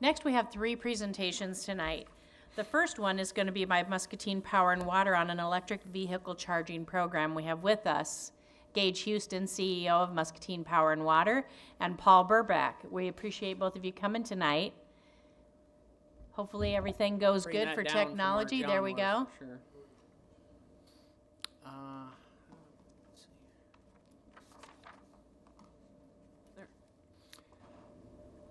Next, we have 3 presentations tonight. The first one is going to be by Muscatine Power and Water on an electric vehicle charging program. We have with us Gage Huston, CEO of Muscatine Power and Water, and Paul Burback. We appreciate both of you coming tonight. Hopefully everything goes good for technology. There we go. Sure. Let's see. There.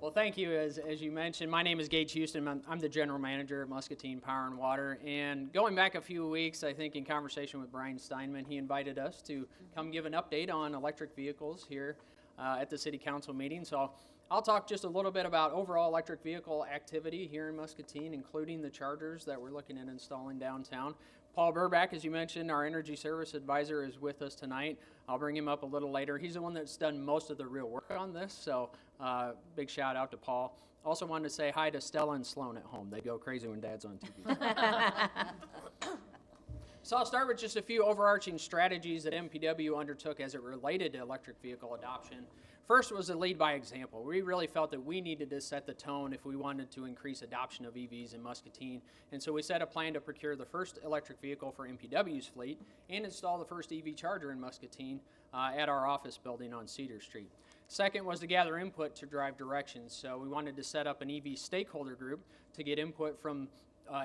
Well, thank you. As you mentioned, my name is Gage Huston. I'm the general manager at Muscatine Power and Water. And going back a few weeks, I think in conversation with Brian Steinman, he invited us to come give an update on electric vehicles here at the City Council meeting. So I'll talk just a little bit about overall electric vehicle activity here in Muscatine, including the chargers that we're looking at installing downtown. Paul Burback, as you mentioned, our energy service advisor, is with us tonight. I'll bring him up a little later. He's the one that's done most of the real work on this, so big shout out to Paul. Also wanted to say hi to Stella and Sloan at home. They go crazy when Dad's on TV. So I'll start with just a few overarching strategies that MPW undertook as it related to electric vehicle adoption. First was to lead by example. We really felt that we needed to set the tone if we wanted to increase adoption of EVs in Muscatine. And so we set a plan to procure the first electric vehicle for MPW's fleet and install the first EV charger in Muscatine at our office building on Cedar Street. Second was to gather input to drive directions. So we wanted to set up an EV stakeholder group to get input from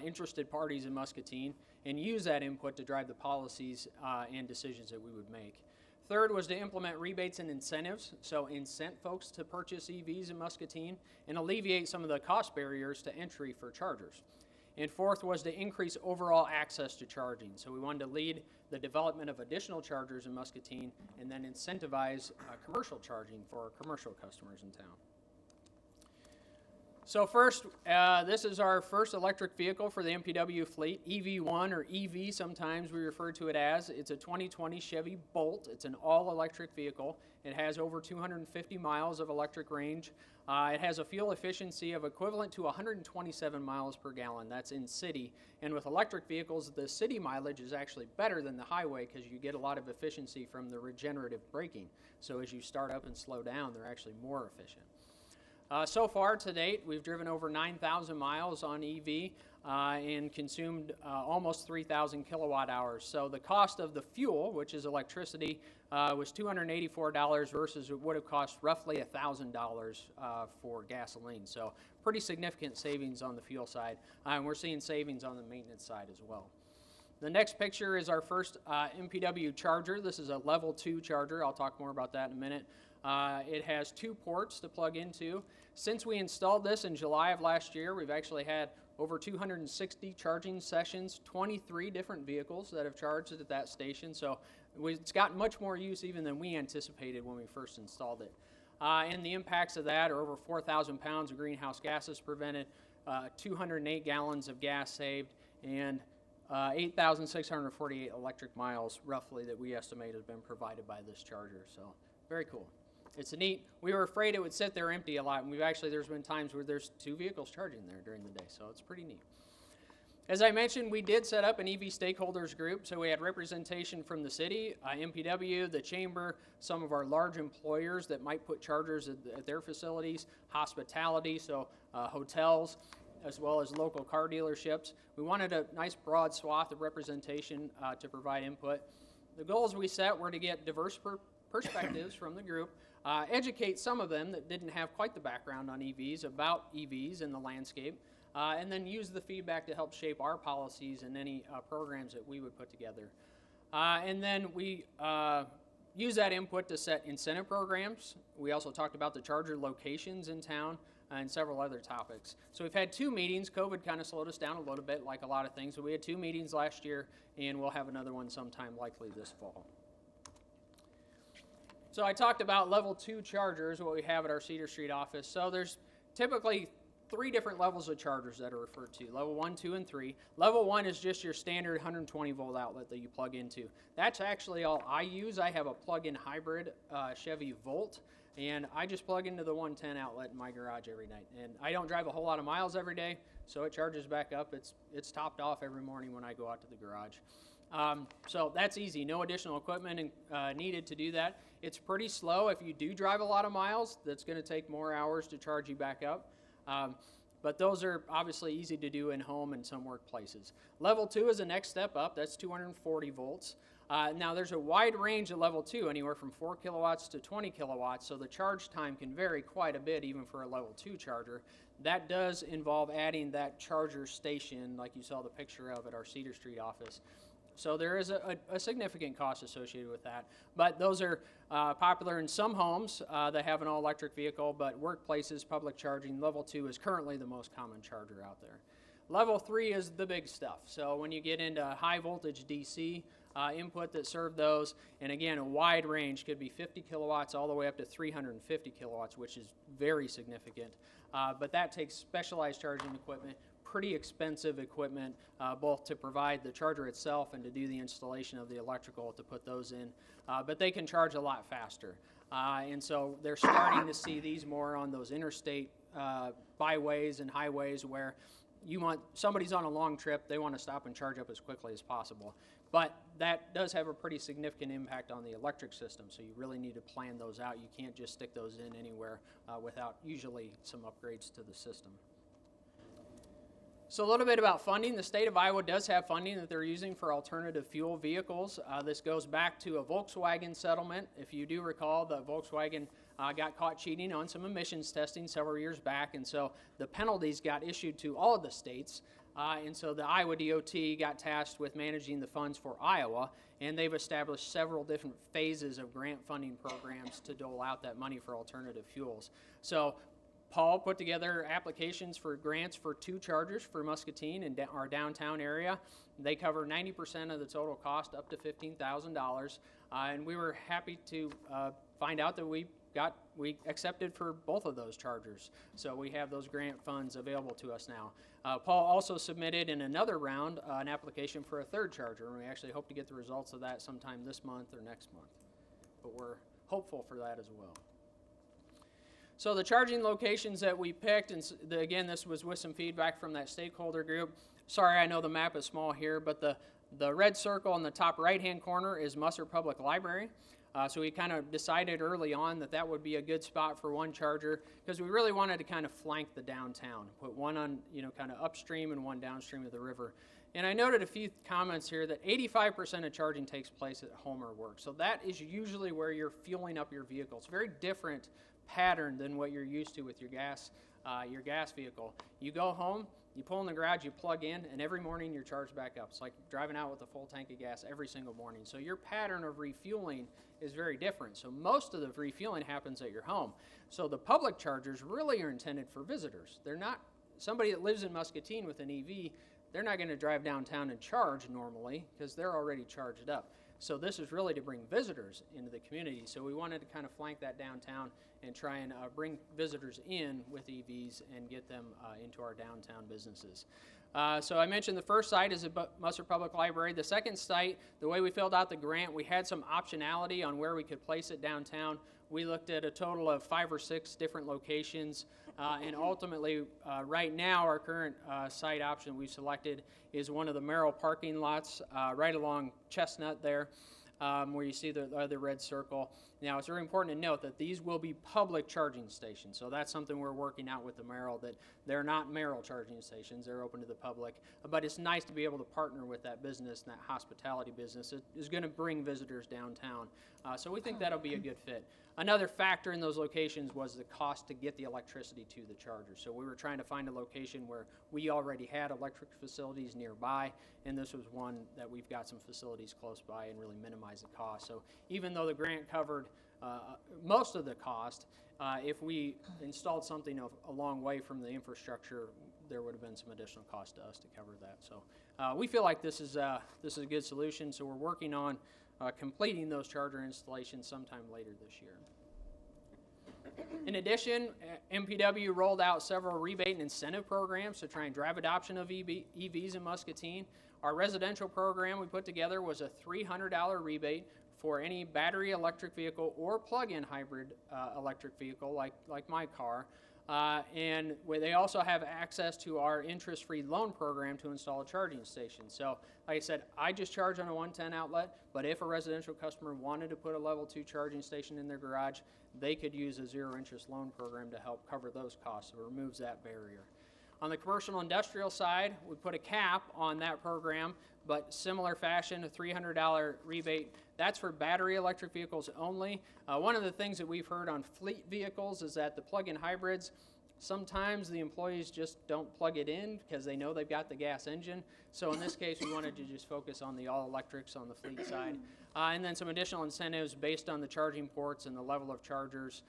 interested parties in Muscatine and use that input to drive the policies and decisions that we would make. Third was to implement rebates and incentives, so incent folks to purchase EVs in Muscatine and alleviate some of the cost barriers to entry for chargers. And fourth was to increase overall access to charging. So we wanted to lead the development of additional chargers in Muscatine and then incentivize commercial charging for commercial customers in town. So first, this is our first electric vehicle for the MPW fleet, EV1 or EV sometimes we refer to it as. It's a 2020 Chevy Bolt. It's an all-electric vehicle. It has over 250 miles of electric range. It has a fuel efficiency of equivalent to 127 miles per gallon. That's in city. And with electric vehicles, the city mileage is actually better than the highway because you get a lot of efficiency from the regenerative braking. So as you start up and slow down, they're actually more efficient. So far to date, we've driven over 9,000 miles on EV and consumed almost 3,000 kilowatt hours. So the cost of the fuel, which is electricity, was $284 versus it would have cost roughly $1,000 for gasoline. So pretty significant savings on the fuel side. And we're seeing savings on the maintenance side as well. The next picture is our first MPW charger. This is a level 2 charger. I'll talk more about that in a minute. It has 2 ports to plug into. Since we installed this in July of last year, we've actually had over 260 charging sessions, 23 different vehicles that have charged at that station. So it's gotten much more use even than we anticipated when we first installed it. And the impacts of that are over 4,000 pounds of greenhouse gases prevented, 208 gallons of gas saved, and 8,648 electric miles roughly that we estimate has been provided by this charger. So very cool. It's neat. We were afraid it would sit there empty a lot, and there's been times where there's 2 vehicles charging there during the day, so it's pretty neat. As I mentioned, we did set up an EV stakeholders group, so we had representation from the city, MPW, the chamber, some of our large employers that might put chargers at their facilities, hospitality, so hotels, as well as local car dealerships. We wanted a nice broad swath of representation to provide input. The goals we set were to get diverse perspectives from the group, educate some of them that didn't have quite the background on EVs about EVs and the landscape, and then use the feedback to help shape our policies and any programs that we would put together. And then we use that input to set incentive programs. We also talked about the charger locations in town and several other topics. So we've had 2 meetings. COVID kind of slowed us down a little bit, like a lot of things. So we had 2 meetings last year, and we'll have another one sometime likely this fall. So I talked about level 2 chargers, what we have at our Cedar Street office. So there's typically 3 different levels of chargers that are referred to, level 1, 2, and 3. Level 1 is just your standard 120 volt outlet that you plug into. That's actually all I use. I have a plug-in hybrid Chevy Volt, and I just plug into the 110 outlet in my garage every night. And I don't drive a whole lot of miles every day, so it charges back up. It's topped off every morning when I go out to the garage. So that's easy. No additional equipment needed to do that. It's pretty slow. If you do drive a lot of miles, that's going to take more hours to charge you back up. but those are obviously easy to do in home and some workplaces. Level 2 is the next step up. That's 240 volts. Now there's a wide range of level 2, anywhere from 4 kilowatts to 20 kilowatts, so the charge time can vary quite a bit even for a level 2 charger. That does involve adding that charger station like you saw the picture of at our Cedar Street office. So there is a significant cost associated with that. But those are popular in some homes that have an all-electric vehicle, but workplaces, public charging, level 2 is currently the most common charger out there. Level 3 is the big stuff. So when you get into high voltage DC input that serve those, and again, a wide range, could be 50 kilowatts all the way up to 350 kilowatts, which is very significant. But that takes specialized charging equipment, pretty expensive equipment, both to provide the charger itself and to do the installation of the electrical to put those in. But they can charge a lot faster. And so they're starting to see these more on those interstate byways and highways where somebody's on a long trip, they want to stop and charge up as quickly as possible. But that does have a pretty significant impact on the electric system, so you really need to plan those out. You can't just stick those in anywhere without usually some upgrades to the system. So a little bit about funding. The state of Iowa does have funding that they're using for alternative fuel vehicles. This goes back to a Volkswagen settlement. If you do recall, the Volkswagen got caught cheating on some emissions testing several years back, and so the penalties got issued to all of the states. And so the Iowa DOT got tasked with managing the funds for Iowa, and they've established several different phases of grant funding programs to dole out that money for alternative fuels. So Paul put together applications for grants for 2 chargers for Muscatine in our downtown area. They cover 90% of the total cost, up to $15,000. And we were happy to find out that we accepted for both of those chargers. So we have those grant funds available to us now. Paul also submitted in another round an application for a 3rd charger, and we actually hope to get the results of that sometime this month or next month. But we're hopeful for that as well. So the charging locations that we picked, and again, this was with some feedback from that stakeholder group. Sorry, I know the map is small here, but the red circle in the top right-hand corner is Musser Public Library. So we kind of decided early on that would be a good spot for one charger because we really wanted to kind of flank the downtown, put one on, kind of upstream and one downstream of the river. And I noted a few comments here that 85% of charging takes place at home or work. So that is usually where you're fueling up your vehicle. It's a very different pattern than what you're used to with your gas vehicle. You go home, you pull in the garage, you plug in, and every morning you're charged back up. It's like driving out with a full tank of gas every single morning. So your pattern of refueling is very different. So most of the refueling happens at your home. So the public chargers really are intended for visitors. They're not somebody that lives in Muscatine with an EV. They're not going to drive downtown and charge normally because they're already charged up. So this is really to bring visitors into the community. So we wanted to kind of flank that downtown and try and bring visitors in with EVs and get them into our downtown businesses. So I mentioned the first site is at Musser Public Library. The second site, the way we filled out the grant, we had some optionality on where we could place it downtown. We looked at a total of 5 or 6 different locations, and ultimately, right now, our current site option we've selected is one of the Merrill parking lots right along Chestnut there, where you see the other red circle. Now, it's very important to note that these will be public charging stations, so that's something we're working out with the Merrill, that they're not Merrill charging stations, they're open to the public, but it's nice to be able to partner with that business and that hospitality business. It is going to bring visitors downtown, so we think that'll be a good fit. Another factor in those locations was the cost to get the electricity to the charger. So we were trying to find a location where we already had electric facilities nearby, and this was one that we've got some facilities close by and really minimize the cost. So even though the grant covered most of the cost, if we installed something a long way from the infrastructure, there would have been some additional cost to us to cover that. So we feel like this is a good solution, so we're working on completing those charger installations sometime later this year. In addition, MPW rolled out several rebate and incentive programs to try and drive adoption of EVs in Muscatine. Our residential program we put together was a $300 rebate for any battery electric vehicle or plug-in hybrid electric vehicle like my car. And they also have access to our interest-free loan program to install a charging station. So, like I said, I just charge on a 110 outlet, but if a residential customer wanted to put a level 2 charging station in their garage, they could use a zero-interest loan program to help cover those costs. So it removes that barrier. On the commercial industrial side, we put a cap on that program, but similar fashion, a $300 rebate. That's for battery electric vehicles only. One of the things that we've heard on fleet vehicles is that the plug-in hybrids, sometimes the employees just don't plug it in because they know they've got the gas engine. So in this case, we wanted to just focus on the all-electrics on the fleet side. And then some additional incentives based on the charging ports and the level of chargers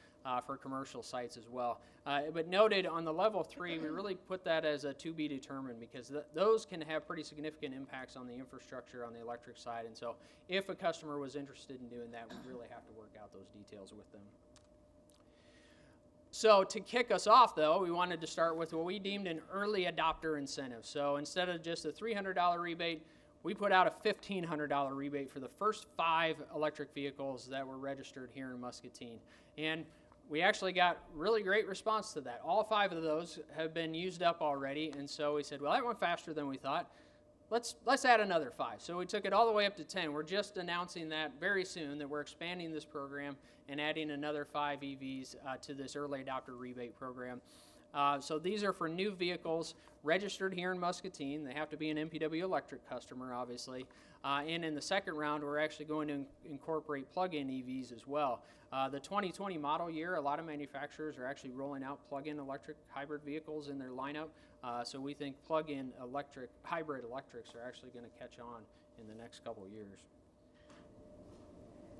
for commercial sites as well. But noted on the level 3, we really put that as a to be determined because those can have pretty significant impacts on the infrastructure on the electric side. And so if a customer was interested in doing that, we really have to work out those details with them. So to kick us off, though, we wanted to start with what we deemed an early adopter incentive. So instead of just a $300 rebate, we put out a $1,500 rebate for the first 5 electric vehicles that were registered here in Muscatine. And we actually got really great response to that. All 5 of those have been used up already, and so we said, well, that went faster than we thought. Let's add another 5. So we took it all the way up to 10. We're just announcing that very soon that we're expanding this program and adding another 5 EVs to this early adopter rebate program. So these are for new vehicles registered here in Muscatine. They have to be an MPW electric customer, obviously. And in the second round, we're actually going to incorporate plug-in EVs as well. The 2020 model year, a lot of manufacturers are actually rolling out plug-in electric hybrid vehicles in their lineup. So we think plug-in electric, hybrid electrics are actually going to catch on in the next couple of years.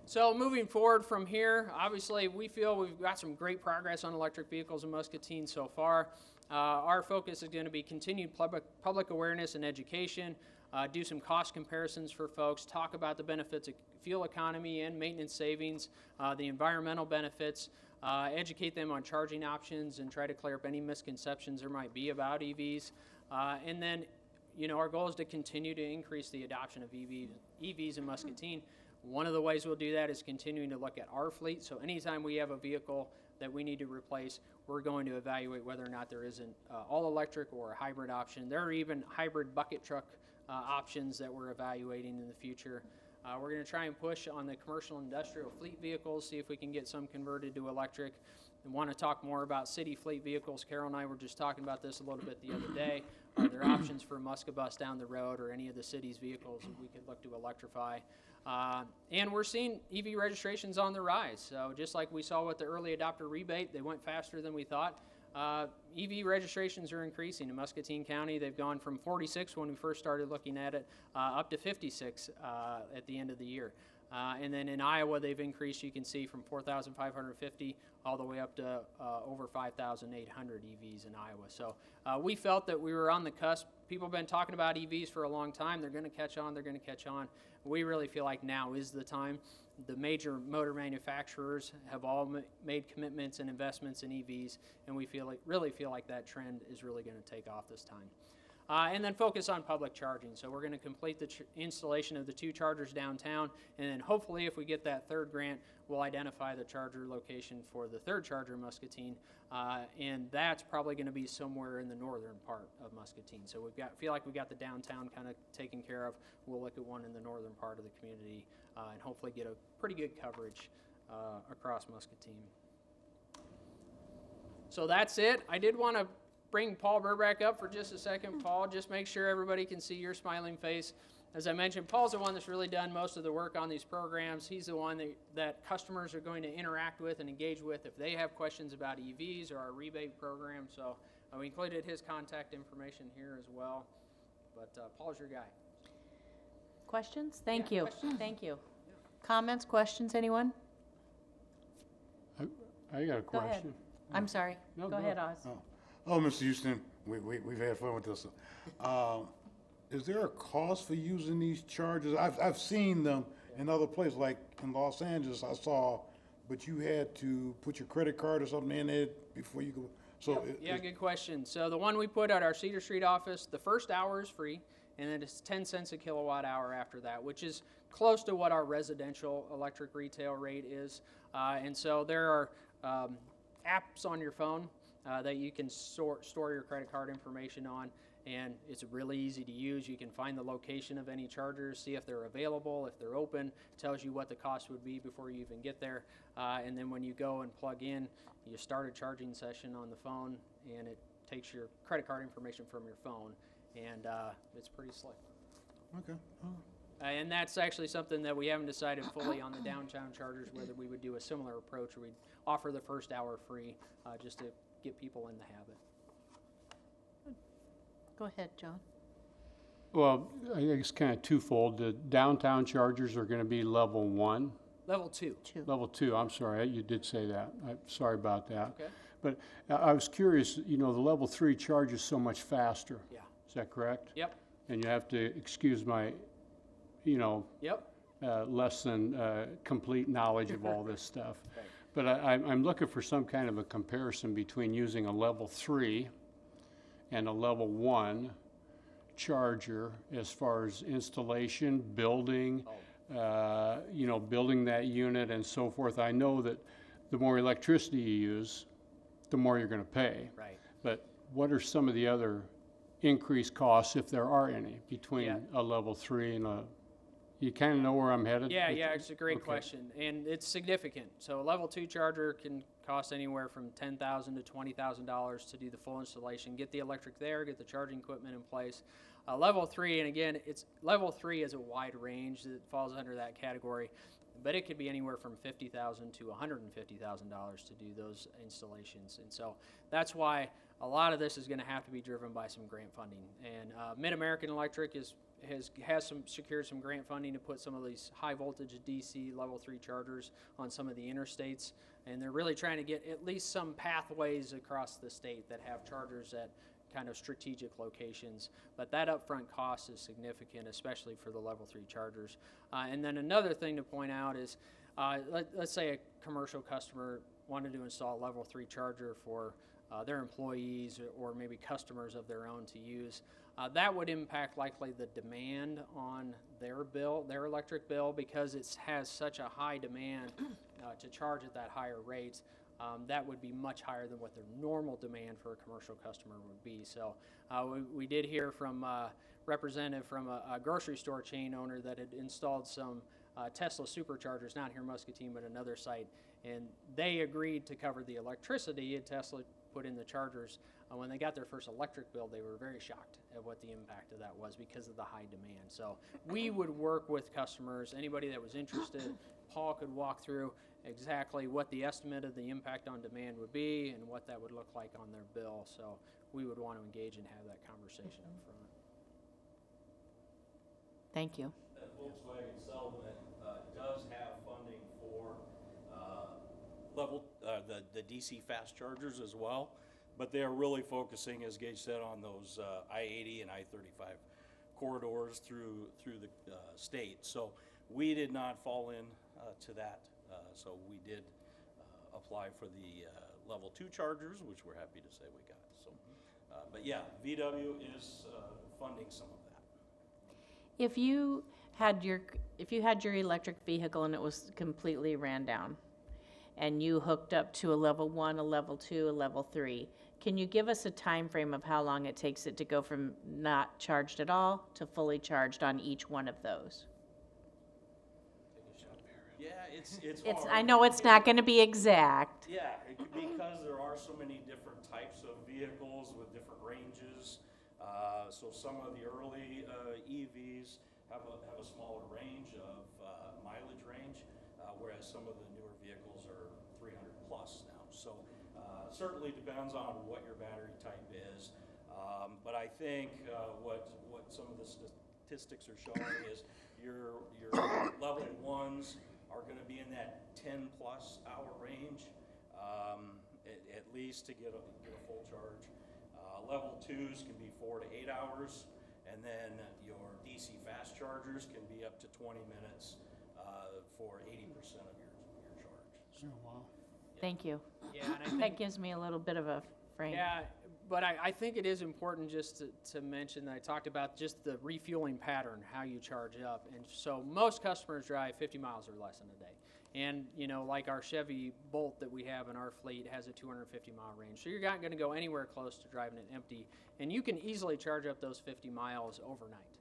So moving forward from here, obviously we feel we've got some great progress on electric vehicles in Muscatine so far. Our focus is going to be continued public awareness and education, do some cost comparisons for folks, talk about the benefits of fuel economy and maintenance savings, the environmental benefits, educate them on charging options and try to clear up any misconceptions there might be about EVs. And then, our goal is to continue to increase the adoption of EVs in Muscatine. One of the ways we'll do that is continuing to look at our fleet. So anytime we have a vehicle that we need to replace, we're going to evaluate whether or not there is an all-electric or a hybrid option. There are even hybrid bucket truck options that we're evaluating in the future. We're going to try and push on the commercial industrial fleet vehicles, see if we can get some converted to electric. We want to talk more about city fleet vehicles. Carol and I were just talking about this a little bit the other day. Are there options for Muscabus down the road or any of the city's vehicles that we could look to electrify? And we're seeing EV registrations on the rise. So just like we saw with the early adopter rebate, they went faster than we thought. EV registrations are increasing. In Muscatine County, they've gone from 46 when we first started looking at it, up to 56 at the end of the year. And then in Iowa, they've increased, you can see, from 4,550 all the way up to over 5,800 EVs in Iowa. So we felt that we were on the cusp. People have been talking about EVs for a long time. They're going to catch on. They're going to catch on. We really feel like now is the time. The major motor manufacturers have all made commitments and investments in EVs, and we really feel like that trend is really going to take off this time. And then focus on public charging. So we're going to complete the installation of the 2 chargers downtown, and then hopefully if we get that 3rd grant, we'll identify the charger location for the 3rd charger in Muscatine, and that's probably going to be somewhere in the northern part of Muscatine. So feel like we got the downtown kind of taken care of. We'll look at one in the northern part of the community and hopefully get a pretty good coverage across Muscatine. So that's it. I did want to bring Paul Burback up for just a second. Paul, just make sure everybody can see your smiling face. As I mentioned, Paul's the one that's really done most of the work on these programs. He's the one that customers are going to interact with and engage with if they have questions about EVs or our rebate program. So we included his contact information here as well. But Paul's your guy. Questions? Thank you. Questions? Thank you. Comments, questions, anyone? I got a Go ahead. question. I'm sorry. No, Go ahead, Oz. Oh, Mr. Houston, we've had fun with this. Is there a cost for using these chargers? I've seen them in other places, like in Los Angeles I saw, but you had to put your credit card or something in it before you go. So yeah, good question. So the one we put at our Cedar Street office, the first hour is free, and then it's 10 cents a kilowatt hour after that, which is close to what our residential electric retail rate is. And so there are apps on your phone that you can store your credit card information on, and it's really easy to use. You can find the location of any chargers, see if they're available, if they're open, tells you what the cost would be before you even get there. And then when you go and plug in, you start a charging session on the phone, and it takes your credit card information from your phone, and it's pretty slick. Okay. And that's actually something that we haven't decided fully on the downtown chargers, whether we would do a similar approach or we'd offer the first hour free just to get people in the habit. Go ahead, John. Well, I guess kind of twofold. The downtown chargers are going to be level 1. Level 2. Level 2, I'm sorry, you did say that. I'm sorry about that. Okay. But I was curious, the level 3 charges so much faster. Yeah. Is that correct? Yep. And you have to excuse my, Yep. less than complete knowledge of all this stuff. Right. But I'm looking for some kind of a comparison between using a level 3 and a level 1 charger as far as installation, building, building that unit and so forth. I know that the more electricity you use, the more you're going to pay. Right. But what are some of the other increased costs, if there are any, between a level 3 and a... You kind of know where I'm headed? Yeah, it's a great Okay. question, and it's significant. So a level 2 charger can cost anywhere from $10,000 to $20,000 to do the full installation, get the electric there, get the charging equipment in place. Level 3, and again, level 3 is a wide range that falls under that category, but it could be anywhere from $50,000 to $150,000 to do those installations. And so that's why a lot of this is going to have to be driven by some grant funding. And Mid-American Electric has secured some grant funding to put some of these high voltage DC level 3 chargers on some of the interstates, and they're really trying to get at least some pathways across the state that have chargers at kind of strategic locations. But that upfront cost is significant, especially for the level 3 chargers. And then another thing to point out is, let's say a commercial customer wanted to install a level 3 charger for their employees or maybe customers of their own to use. That would impact likely the demand on their bill, their electric bill, because it has such a high demand to charge at that higher rates. That would be much higher than what their normal demand for a commercial customer would be. So we did hear from a representative from a grocery store chain owner that had installed some Tesla superchargers, not here in Muscatine, but another site, and they agreed to cover the electricity, and Tesla put in the chargers. When they got their first electric bill, they were very shocked at what the impact of that was because of the high demand. So we would work with customers, anybody that was interested. Paul could walk through exactly what the estimate of the impact on demand would be and what that would look like on their bill. So we would want to engage and have that conversation up front. Thank you. That Volkswagen settlement does have funding for the DC fast chargers as well, but they are really focusing, as Gage said, on those I-80 and I-35 corridors through the state. So we did not fall in to that. So we did apply for the level 2 chargers, which we're happy to say we got. So, but yeah, VW is funding some of that. If you had your electric vehicle and it was completely ran down, and you hooked up to a level 1, a level 2, a level 3, can you give us a time frame of how long it takes it to go from not charged at all to fully charged on each one of those? Yeah, it's It's, hard. I know it's not going to be exact. Yeah, because there are so many different types of vehicles with different ranges. So some of the early EVs have a smaller range of mileage range, whereas some of the newer vehicles are 300 plus now. So certainly depends on what your battery type is. But I think what some of the statistics are showing is your level 1s are going to be in that 10 plus hour range, at least to get a full charge. Level 2s can be 4 to 8 hours, and then your DC fast chargers can be up to 20 minutes for 80% of your charge. Oh, wow. Thank you. Yeah, and I think That gives me a little bit of a frame. Yeah, but I think it is important just to mention that I talked about just the refueling pattern, how you charge up. And so most customers drive 50 miles or less in a day. And, like our Chevy Bolt that we have in our fleet has a 250-mile range. So you're not going to go anywhere close to driving it empty. And you can easily charge up those 50 miles overnight.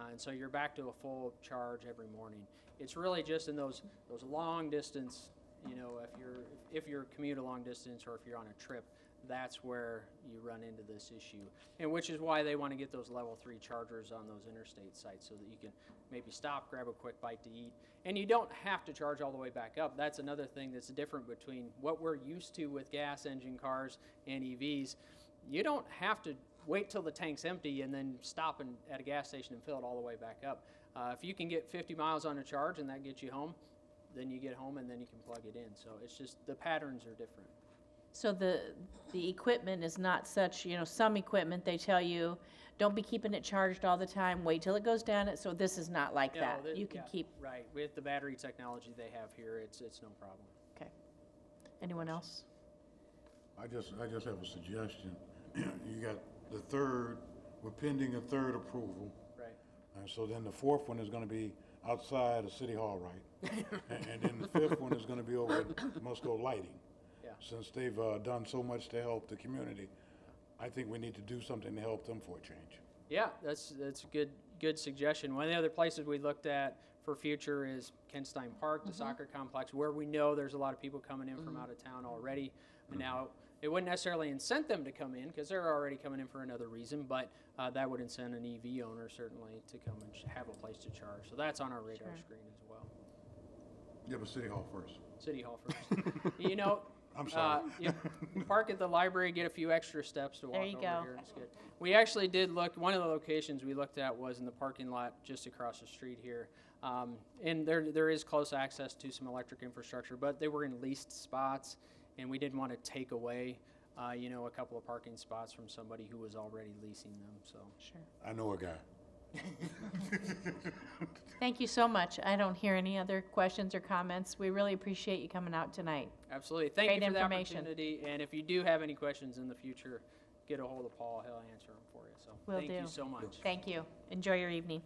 And so you're back to a full charge every morning. It's really just in those long distance You know, if you're commute a long distance or if you're on a trip, that's where you run into this issue. And which is why they want to get those level 3 chargers on those interstate sites so that you can maybe stop, grab a quick bite to eat. And you don't have to charge all the way back up. That's another thing that's different between what we're used to with gas engine cars and EVs. You don't have to wait till the tank's empty and then stop at a gas station and fill it all the way back up. If you can get 50 miles on a charge and that gets you home, then you get home and then you can plug it in. So it's just the patterns are different. So the equipment is not such, you know, some equipment, they tell you, don't be keeping it charged all the time, wait till it goes down. So this is not like that. You can keep. Right. With the battery technology they have here, it's no problem. Okay. Anyone else? I just have a suggestion. You got the third, we're pending a third approval. Right. And so then the fourth one is gonna be outside of City Hall, right? And then the fifth one is gonna be over at Musco Lighting. Yeah. Since they've done so much to help the community, I think we need to do something to help them for a change. Yeah, that's a good suggestion. One of the other places we looked at for future is Kenstein Park, the soccer complex, where we know there's a lot of people coming in from out of town already. And now it wouldn't necessarily incent them to come in because they're already coming in for another reason, but that would incent an EV owner certainly to come and have a place to charge. So that's on our radar screen as well. Yeah, but City Hall first. City Hall first. You know, I'm sorry. You park at the library, get a few extra steps to walk There you over go. here. It's good. We actually did look, one of the locations we looked at was in the parking lot just across the street here. And there is close access to some electric infrastructure, but they were in leased spots, and we didn't want to take away, you know, a couple of parking spots from somebody who was already leasing them, so. Sure. I know a guy. Thank you so much. I don't hear any other questions or comments. We really appreciate you coming out tonight. Absolutely. Thank Great you for the information. opportunity, and if you do have any questions in the future, get a hold of Paul. He'll answer them for you, so. Will Thank do. you so much. Thank you. Enjoy your evening.